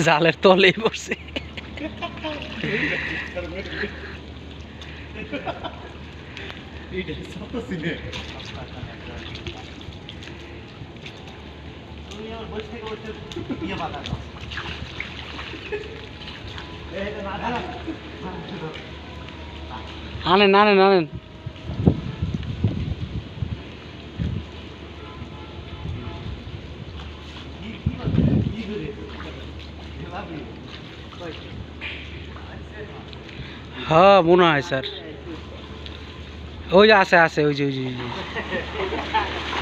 জালের তলেই পড়ছে। আনেন আনেন আনেন। হ্যাঁ মনে হয় স্যার, ওই যে আছে আছে, ওই যে ওই যে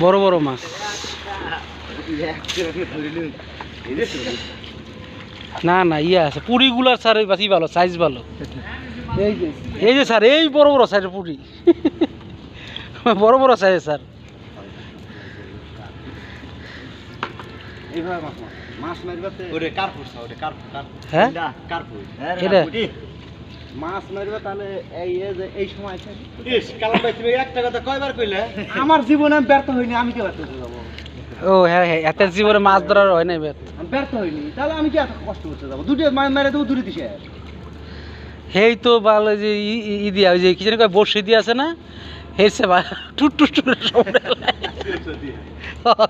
বড় বড় মাছ। না না ইয়ে আছে পুরিগুলার স্যার, ওই বাসি ভালো, সাইজ ভালো। এই যে স্যার এই বড় বড় সাইজের পুরি, বড় বড় সাইজ স্যার। মাছ মারবে ওরে কার্পুর ওরে কার্পুর। হ্যাঁ এটা মাছ মারবে তাহলে এই সময় কালাম ভাই তুমি একটা কথা কয়বার কইলে আমার জীবনে আমি ব্যর্থ হইনি, আমি কি ব্যর্থ হতে যাবো? ও হ্যাঁ হ্যাঁ, এত জীবনে মাছ ধরার হয় নাই বেত। আমি ব্যর্থ হইনি, তাহলে আমি কি এত কষ্ট করতে যাবো? দুটো মেরে দেবো, দূরে দিছে। হেই তো ভালো যে ই দিয়া, ওই যে কি জানি কয় বর্ষি দিয়ে আছে না, হেসে বা টুট টুট টুট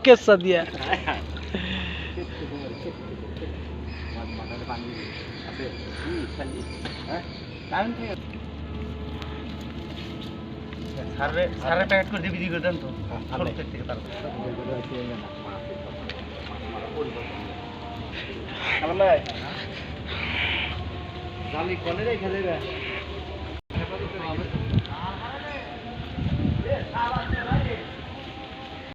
কেসা দিয়া। সারে প্যাকেট করে বিক্রি করে দেন তো। জালি কনে রেখে দেবে।